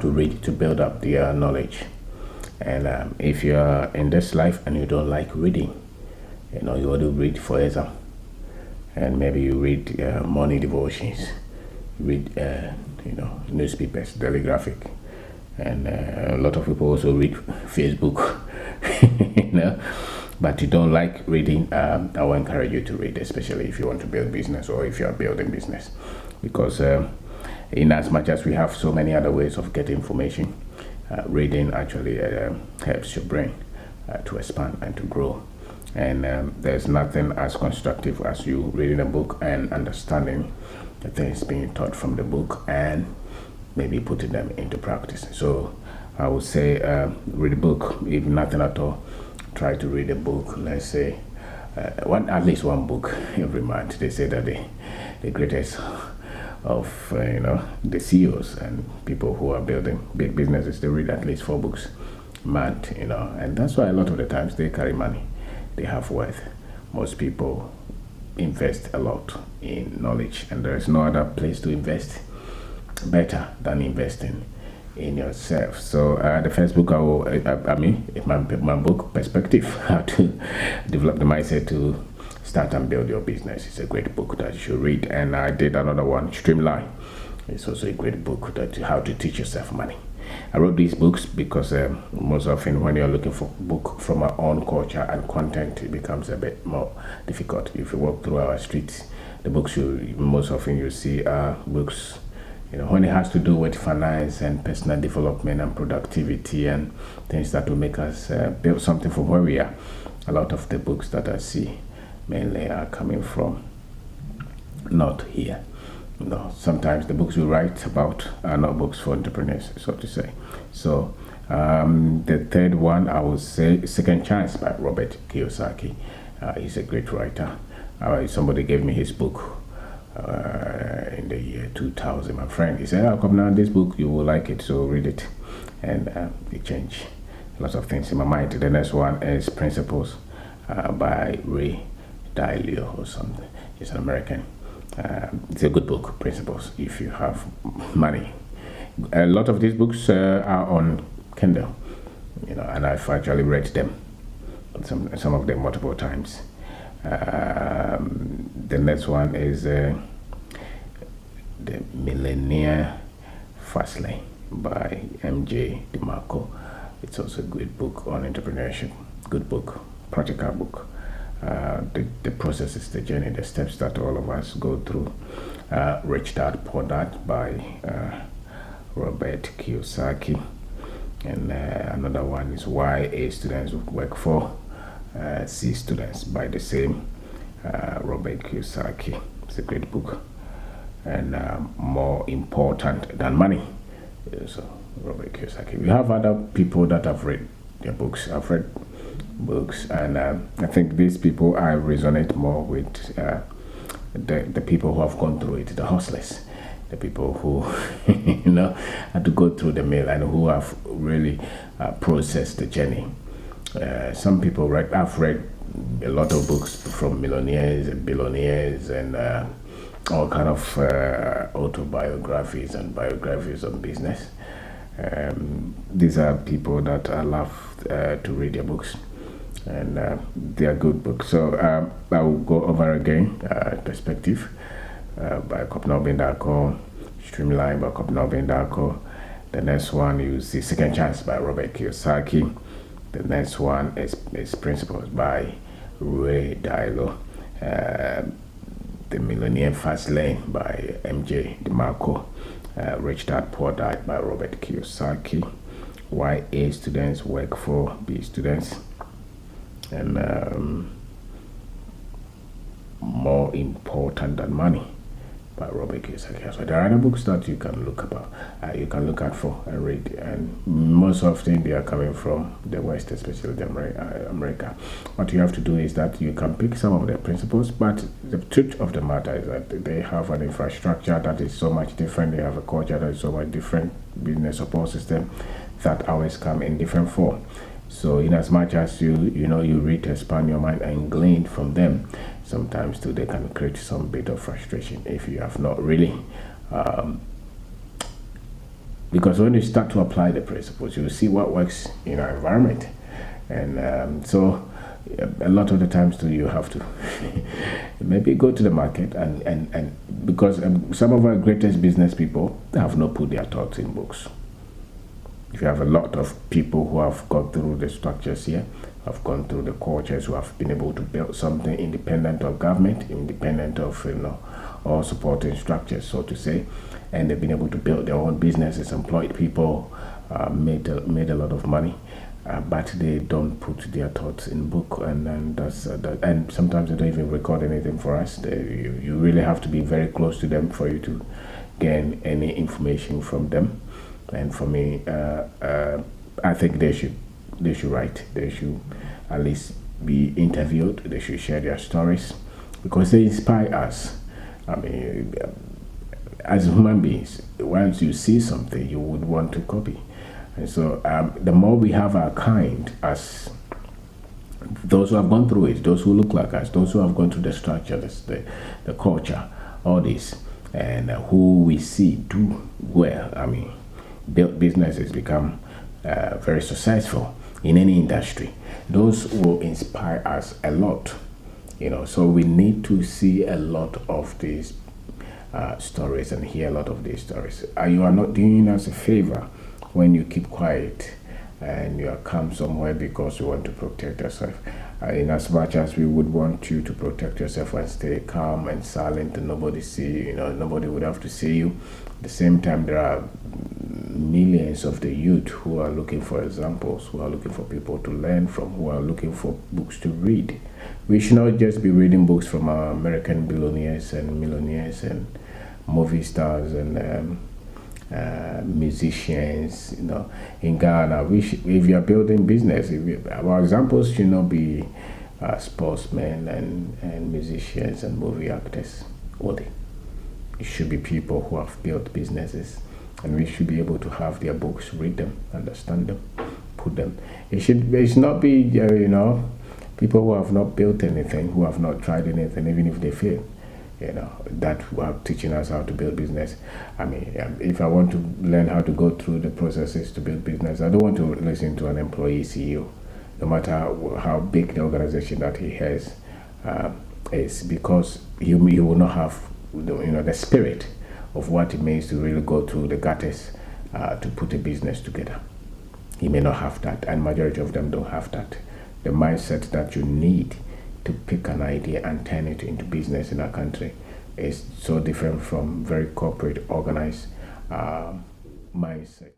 to read to build up their knowledge. And if you're in this life and you don't like reading, you want to read for exam, and maybe you read morning devotions, you read newspapers, Daily Graphic, and a lot of people also read Facebook. But you don't like reading, I will encourage you to read, especially if you want to build business or if you are building business, because in as much as we have so many other ways of getting information, reading actually helps your brain to expand and to grow. And there's nothing as constructive as you reading a book and understanding the things being taught from the book and maybe putting them into practice. So I would say read a book. If nothing at all, try to read a book. Let's say at least one book every month. They say that the greatest of the CEOs and people who are building big businesses, they read at least 4 books a month. And that's why a lot of the times they carry money, they have wealth. Most people invest a lot in knowledge, and there is no other place to invest better than investing in yourself. So the first book my book, Perspective, how to develop the mindset to start and build your business. It's a great book that you should read. And I did another one, Streamline. It's also a great book that how to teach yourself money. I wrote these books because most often when you're looking for a book from our own culture and content, it becomes a bit more difficult. If you walk through our streets, the books most often you see are books, when it has to do with finance and personal development and productivity and things that will make us build something from where we are. A lot of the books that I see mainly are coming from not here. Sometimes the books we write about are not books for entrepreneurs, so to say. So the third one, I would say Second Chance by Robert Kiyosaki. He's a great writer. Somebody gave me his book in the year 2000. My friend, he said, come now, this book, you will like it, so read it. And it changed lots of things in my mind. The next one is Principles by Ray Dalio or something. He's an American. It's a good book, Principles, if you have money. A lot of these books are on Kindle, and I've actually read them, some of them multiple times. The next one is The Millionaire Fastlane by MJ DeMarco. It's also a good book on entrepreneurship. Good book, practical book. The processes, the journey, the steps that all of us go through. Rich Dad Poor Dad by Robert Kiyosaki. And another one is Why A Students Work For C Students by the same Robert Kiyosaki. It's a great book. And More Important Than Money. So Robert Kiyosaki. We have other people that have read their books. I've read books, and I think these people I resonate more with the people who have gone through it, the hustlers, the people who had to go through the mill and who have really processed the journey. Some people I've read a lot of books from millionaires and billionaires and all kind of autobiographies and biographies on business. These are people that I love to read their books, and they are good books. So I will go over again. Perspective by Kwabena Obeng Darko, Streamline by Kwabena Obeng Darko. The next one you see Second Chance by Robert Kiyosaki. The next one is Principles by Ray Dalio. The Millionaire Fastlane by MJ DeMarco. Rich Dad Poor Dad by Robert Kiyosaki. Why A Students Work For B Students. And More Important Than Money by Robert Kiyosaki. So there are other books that you can look out for and read, and most often they are coming from the West, especially America. What you have to do is that you can pick some of their principles, but the truth of the matter is that they have an infrastructure that is so much different. They have a culture that is so much different, business support system that always come in different form. So in as much as you read to expand your mind and glean from them, sometimes too they can create some bit of frustration if you have not really Because when you start to apply the principles, you'll see what works in our environment. And so a lot of the times too, you have to maybe go to the market and because some of our greatest business people have not put their thoughts in books. If you have a lot of people who have gone through the structures here, have gone through the cultures, who have been able to build something independent of government, independent of all supporting structures, so to say, and they've been able to build their own businesses, employed people, made a lot of money, but they don't put their thoughts in book, and that's and sometimes they don't even record anything for us. You really have to be very close to them for you to gain any information from them. And for me, I think they should write. They should at least be interviewed. They should share their stories because they inspire us. I mean, as human beings, once you see something, you would want to copy. And so the more we have our kind, as those who have gone through it, those who look like us, those who have gone through the structures, the culture, all this, and who we see do well, I mean, build businesses, become very successful in any industry, those will inspire us a lot. So we need to see a lot of these stories and hear a lot of these stories. You are not doing us a favor when you keep quiet and you are calm somewhere because you want to protect yourself. In as much as we would want you to protect yourself and stay calm and silent and nobody see you, nobody would have to see you. At the same time, there are millions of the youth who are looking for examples, who are looking for people to learn from, who are looking for books to read. We should not just be reading books from American billionaires and millionaires and movie stars and musicians. In Ghana, if you are building business, our examples should not be sportsmen and musicians and movie actors only. It should be people who have built businesses, and we should be able to have their books, read them, understand them, put them. It should not be people who have not built anything, who have not tried anything, even if they fail. That are teaching us how to build business. I mean, if I want to learn how to go through the processes to build business, I don't want to listen to an employee CEO, no matter how big the organization that he has is, because he will not have the spirit of what it means to really go through the gutters to put a business together. He may not have that, and majority of them don't have that. The mindset that you need to pick an idea and turn it into business in our country is so different from very corporate, organized mindset.